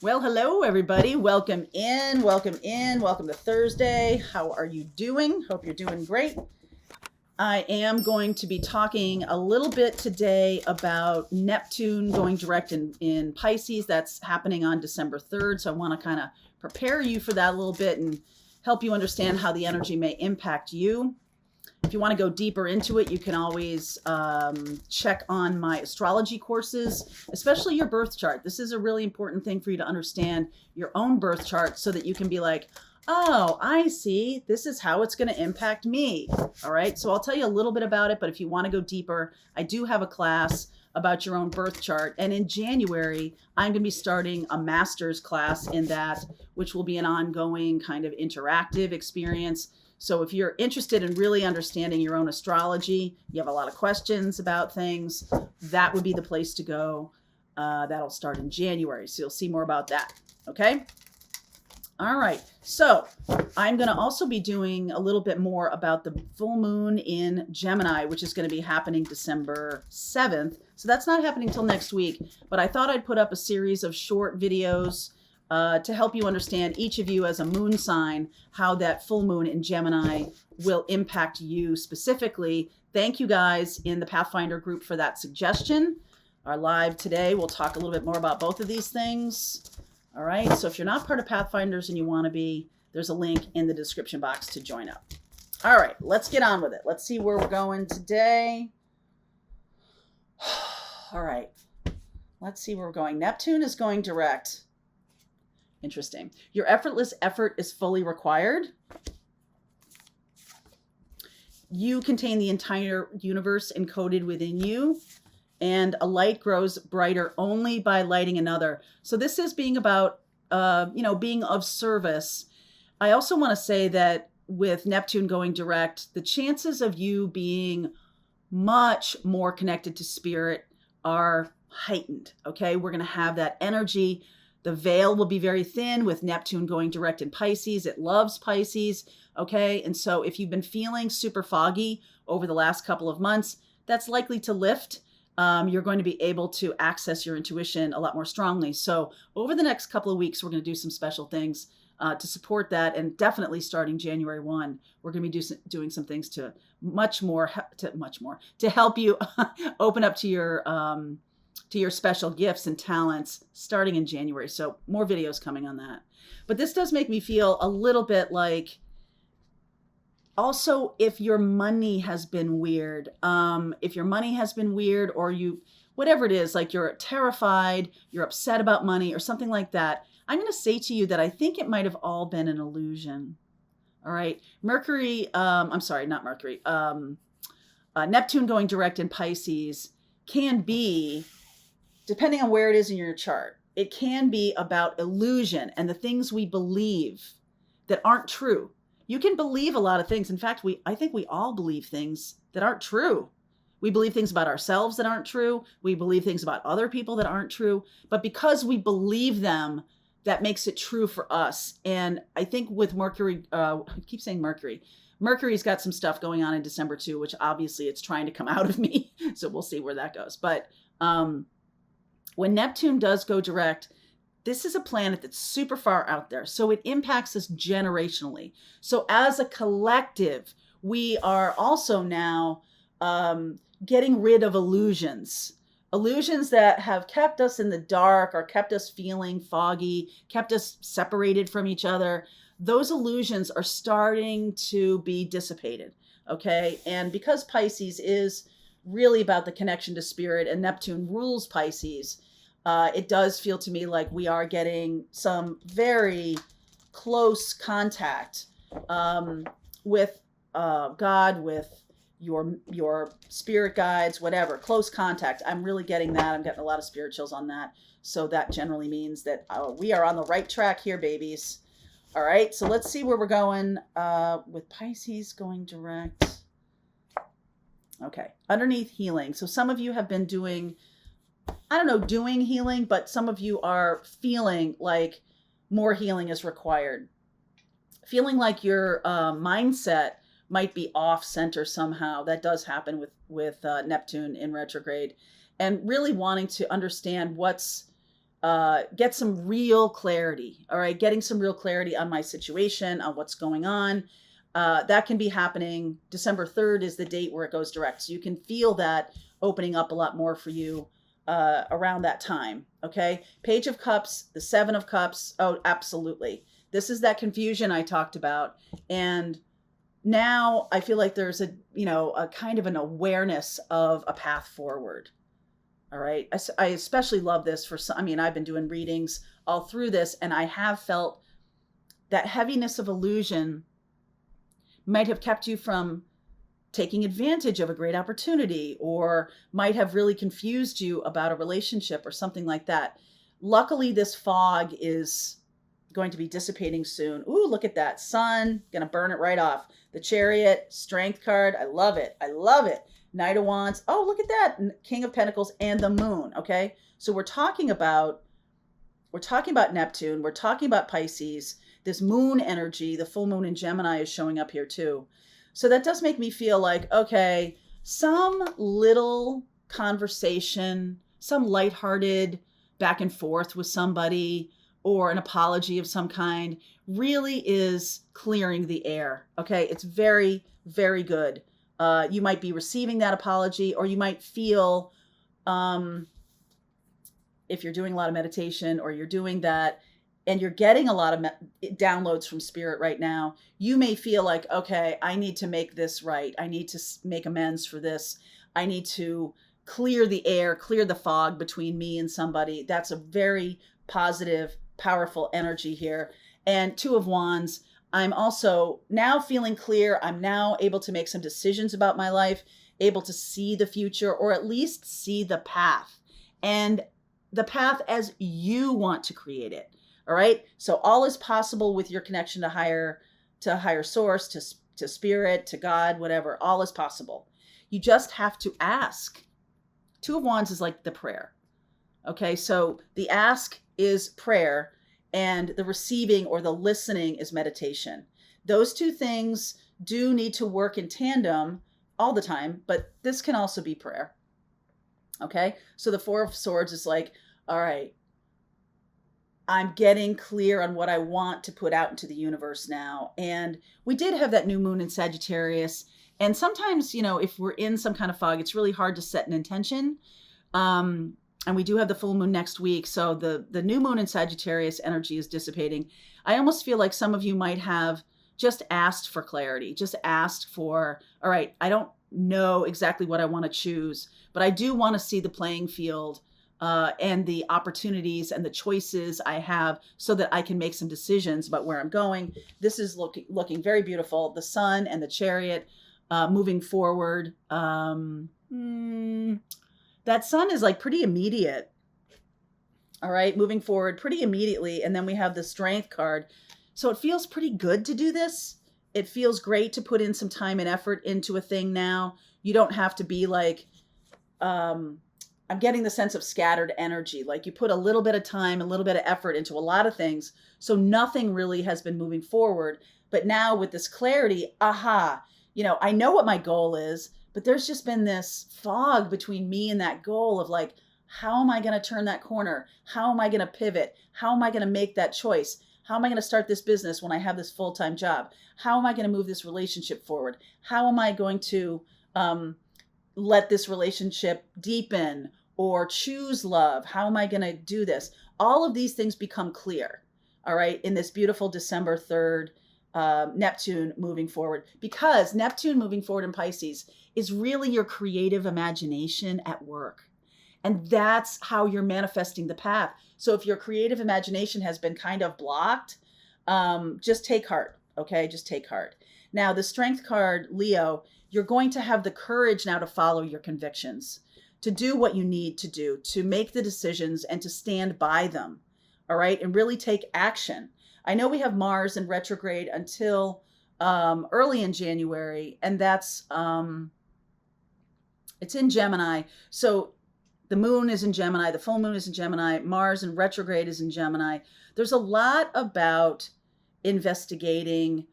Well, hello, everybody. Welcome in. Welcome in. Welcome to Thursday. How are you doing? Hope you're doing great. I am going to be talking a little bit today about Neptune going direct in Pisces. That's happening on December 3rd. So I want to kind of prepare you for that a little bit and help you understand how the energy may impact you. If you want to go deeper into it, you can always check on my astrology courses, especially your birth chart. This is a really important thing for you to understand your own birth chart so that you can be like, oh, I see. This is how it's going to impact me. All right. So I'll tell you a little bit about it. But if you want to go deeper, I do have a class about your own birth chart. And in January, I'm going to be starting a master's class in that, which will be an ongoing kind of interactive experience. So if you're interested in really understanding your own astrology, you have a lot of questions about things, that would be the place to go. That'll start in January. So you'll see more about that. Okay. All right. So I'm going to also be doing a little bit more about the full moon in Gemini, which is going to be happening December 7th. So that's not happening till next week, but I thought I'd put up a series of short videos to help you understand, each of you as a moon sign, how that full moon in Gemini will impact you specifically. Thank you guys in the Pathfinder group for that suggestion. Our live today, we'll talk a little bit more about both of these things. All right, so if you're not part of Pathfinders and you want to be, there's a link in the description box to join up. All right, let's get on with it. Let's see where we're going today. All right, let's see where we're going. Neptune is going direct. Interesting. Your effortless effort is fully required. You contain the entire universe encoded within you, and a light grows brighter only by lighting another. So this is being about, being of service. I also want to say that with Neptune going direct, the chances of you being much more connected to spirit are heightened. Okay. We're going to have that energy. The veil will be very thin with Neptune going direct in Pisces. It loves Pisces, okay? And so if you've been feeling super foggy over the last couple of months, that's likely to lift. You're going to be able to access your intuition a lot more strongly. So over the next couple of weeks, we're going to do some special things to support that. And definitely starting January 1, we're going to be doing some things to help you open up to your special gifts and talents starting in January. So more videos coming on that. But this does make me feel a little bit like, also, if your money has been weird, or whatever it is, like you're terrified, you're upset about money or something like that, I'm going to say to you that I think it might have all been an illusion. All right. Neptune going direct in Pisces can be, depending on where it is in your chart, it can be about illusion and the things we believe that aren't true. You can believe a lot of things. In fact, I think we all believe things that aren't true. We believe things about ourselves that aren't true. We believe things about other people that aren't true. But because we believe them, that makes it true for us. And I think with Mercury, I keep saying Mercury. Mercury's got some stuff going on in December too, which obviously it's trying to come out of me. So we'll see where that goes. But when Neptune does go direct, this is a planet that's super far out there. So it impacts us generationally. So as a collective, we are also now getting rid of illusions that have kept us in the dark or kept us feeling foggy, kept us separated from each other. Those illusions are starting to be dissipated. Okay. And because Pisces is really about the connection to spirit and Neptune rules Pisces, it does feel to me like we are getting some very close contact with God, with your spirit guides, whatever, close contact. I'm really getting that. I'm getting a lot of spirit chills on that. So that generally means that we are on the right track here, babies. All right. So let's see where we're going with Pisces going direct. Okay. Underneath healing. So some of you have been doing healing, but some of you are feeling like more healing is required. Feeling like your mindset might be off center somehow. That does happen with Neptune in retrograde, and really wanting to understand what's get some real clarity. All right. Getting some real clarity on my situation, on what's going on. That can be happening. December 3rd is the date where it goes direct. So you can feel that opening up a lot more for you around that time. Okay. Page of Cups, the Seven of Cups. Oh, absolutely. This is that confusion I talked about. And now I feel like there's a kind of an awareness of a path forward. All right. I especially love this for some. I mean, I've been doing readings all through this, and I have felt that heaviness of illusion might have kept you from taking advantage of a great opportunity, or might have really confused you about a relationship or something like that. Luckily, this fog is going to be dissipating soon. Ooh, look at that. Sun, gonna burn it right off. The Chariot, Strength card. I love it. I love it. Knight of Wands. Oh, look at that. King of Pentacles and the Moon. Okay. So we're talking about Neptune. We're talking about Pisces. This moon energy, the full moon in Gemini is showing up here too. So that does make me feel like, okay, some little conversation, some lighthearted back and forth with somebody, or an apology of some kind really is clearing the air. Okay. It's very, very good. You might be receiving that apology, or you might feel, if you're doing a lot of meditation or you're doing that and you're getting a lot of downloads from spirit right now, you may feel like, okay, I need to make this right. I need to make amends for this. I need to clear the air, clear the fog between me and somebody. That's a very positive, powerful energy here. And Two of Wands, I'm also now feeling clear. I'm now able to make some decisions about my life, able to see the future, or at least see the path, and the path as you want to create it. All right. So all is possible with your connection to higher source, to spirit, to God, whatever. All is possible. You just have to ask. Two of Wands is like the prayer. Okay. So the ask is prayer, and the receiving or the listening is meditation. Those two things do need to work in tandem all the time, but this can also be prayer. Okay. So the Four of Swords is like, all right, I'm getting clear on what I want to put out into the universe now. And we did have that new moon in Sagittarius. And sometimes, if we're in some kind of fog, it's really hard to set an intention. And we do have the full moon next week. So the new moon in Sagittarius energy is dissipating. I almost feel like some of you might have just asked for clarity, just asked for, all right, I don't know exactly what I want to choose, but I do want to see the playing field and the opportunities and the choices I have so that I can make some decisions about where I'm going. This is looking very beautiful. The Sun and the Chariot moving forward. That Sun is like pretty immediate. All right, moving forward pretty immediately. And then we have the Strength card. So it feels pretty good to do this. It feels great to put in some time and effort into a thing now. You don't have to be like, I'm getting the sense of scattered energy. Like you put a little bit of time, a little bit of effort into a lot of things. So nothing really has been moving forward. But now with this clarity, I know what my goal is, but there's just been this fog between me and that goal of like, how am I going to turn that corner? How am I going to pivot? How am I going to make that choice? How am I going to start this business when I have this full-time job? How am I going to move this relationship forward? How am I going to let this relationship deepen or choose love? How am I going to do this? All of these things become clear, all right, in this beautiful December 3rd Neptune moving forward, because Neptune moving forward in Pisces is really your creative imagination at work. And that's how you're manifesting the path. So if your creative imagination has been kind of blocked, just take heart. Okay. Just take heart. Now the Strength card, Leo, you're going to have the courage now to follow your convictions, to do what you need to do, to make the decisions and to stand by them. All right. And really take action. I know we have Mars in retrograde until early in January, and that's it's in Gemini. So the moon is in Gemini, the full moon is in Gemini, Mars in retrograde is in Gemini. There's a lot about investigating,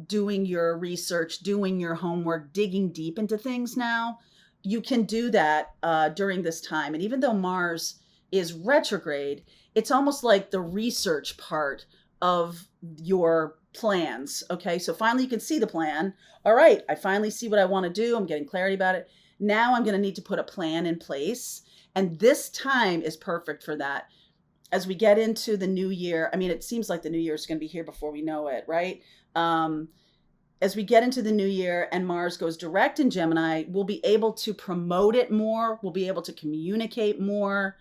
doing your research, doing your homework, digging deep into things now. You can do that during this time. And even though Mars is retrograde, it's almost like the research part of your plans. Okay, so finally you can see the plan. All right, I finally see what I want to do. I'm getting clarity about it. Now I'm going to need to put a plan in place. And this time is perfect for that. As we get into the new year, I mean, it seems like the new year is going to be here before we know it, right? As we get into the new year and Mars goes direct in Gemini, we'll be able to promote it more. We'll be able to communicate more.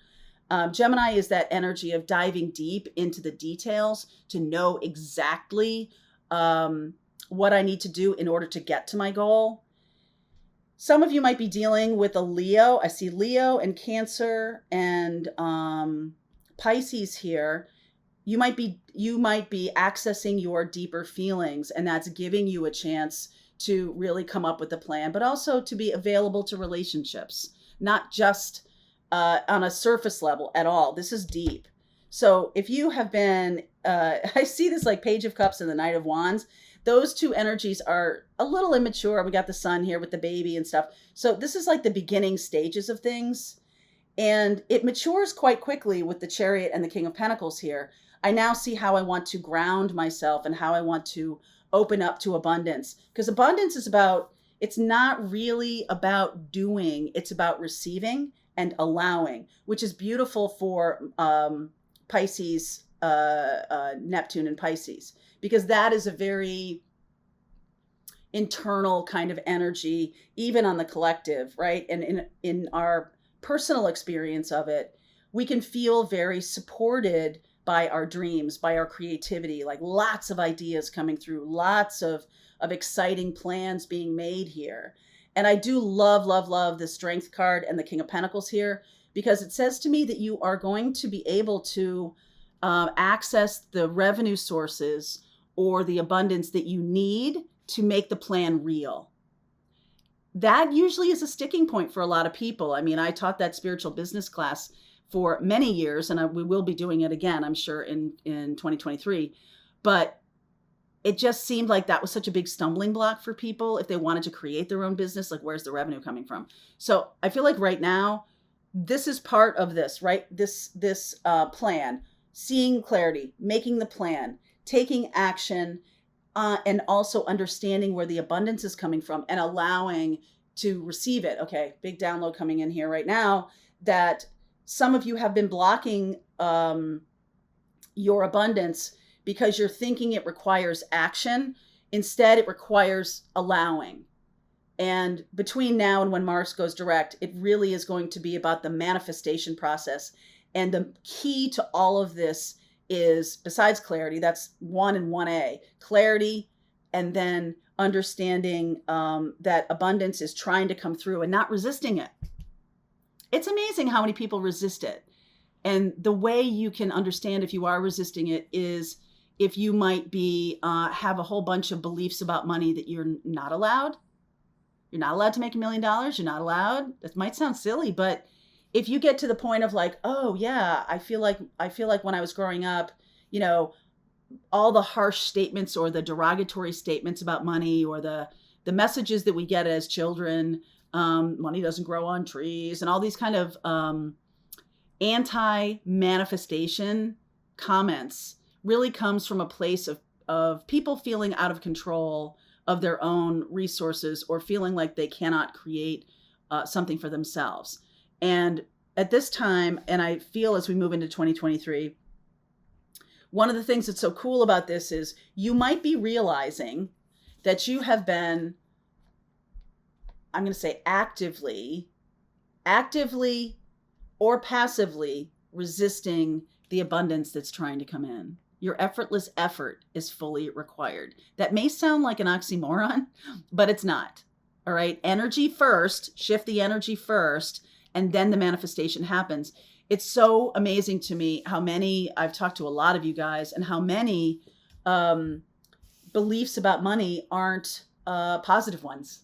Gemini is that energy of diving deep into the details to know exactly what I need to do in order to get to my goal. Some of you might be dealing with a Leo. I see Leo and Cancer and Pisces here. You might be accessing your deeper feelings, and that's giving you a chance to really come up with a plan, but also to be available to relationships, not just on a surface level at all. This is deep. So if you have been, I see this like Page of Cups and the Knight of Wands. Those two energies are a little immature. We got the sun here with the baby and stuff. So this is like the beginning stages of things. And it matures quite quickly with the Chariot and the King of Pentacles here. I now see how I want to ground myself and how I want to open up to abundance. Because abundance is about, it's not really about doing, it's about receiving and allowing, which is beautiful for Pisces, Neptune and Pisces, because that is a very internal kind of energy, even on the collective, right? And in our personal experience of it, we can feel very supported by our dreams, by our creativity, like lots of ideas coming through, lots of exciting plans being made here. And I do love, love, love the Strength card and the King of Pentacles here, because it says to me that you are going to be able to access the revenue sources or the abundance that you need to make the plan real. That usually is a sticking point for a lot of people. I mean, I taught that spiritual business class for many years, and we will be doing it again, I'm sure, in 2023. But it just seemed like that was such a big stumbling block for people if they wanted to create their own business. Like, where's the revenue coming from? So I feel like right now, this is part of this, right? This plan, seeing clarity, making the plan, taking action, and also understanding where the abundance is coming from and allowing to receive it. Okay, big download coming in here right now that some of you have been blocking your abundance because you're thinking it requires action. Instead, it requires allowing. And between now and when Mars goes direct, it really is going to be about the manifestation process. And the key to all of this is, besides clarity, that's 1 and 1A, clarity, and then understanding that abundance is trying to come through and not resisting it. It's amazing how many people resist it. And the way you can understand if you are resisting it is if you might be have a whole bunch of beliefs about money that you're not allowed. You're not allowed to make $1 million. You're not allowed. That might sound silly, but if you get to the point of like, oh yeah, I feel like when I was growing up, you know, all the harsh statements or the derogatory statements about money or the messages that we get as children, money doesn't grow on trees, and all these kind of anti-manifestation comments really comes from a place of people feeling out of control of their own resources or feeling like they cannot create something for themselves. And at this time, and I feel as we move into 2023, one of the things that's so cool about this is you might be realizing that you have been, I'm going to say actively or passively resisting the abundance that's trying to come in. Your effortless effort is fully required. That may sound like an oxymoron, but it's not. All right. Energy first, shift the energy first, and then the manifestation happens. It's so amazing to me how many, I've talked to a lot of you guys, and how many beliefs about money aren't positive ones.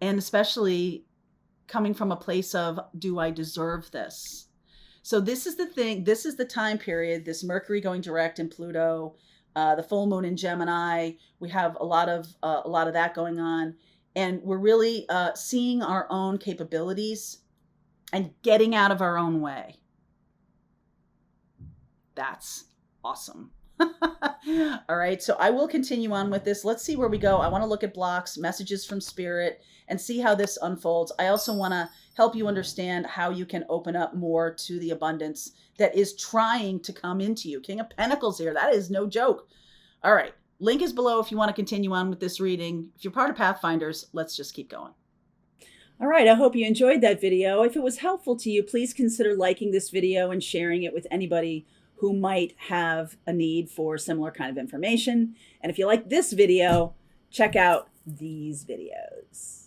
And especially coming from a place of, do I deserve this? So this is the thing, this is the time period, this Mercury going direct in Pluto, the full moon in Gemini. We have a lot of that going on. And we're really seeing our own capabilities and getting out of our own way. That's awesome. All right, so I will continue on with this. Let's see where we go. I want to look at blocks, messages from spirit, and see how this unfolds. I also want to help you understand how you can open up more to the abundance that is trying to come into you. King of Pentacles here. That is no joke. All right, link is below if you want to continue on with this reading. If you're part of Pathfinders, let's just keep going. All right, I hope you enjoyed that video. If it was helpful to you, please consider liking this video and sharing it with anybody who might have a need for similar kind of information. And if you like this video, check out these videos.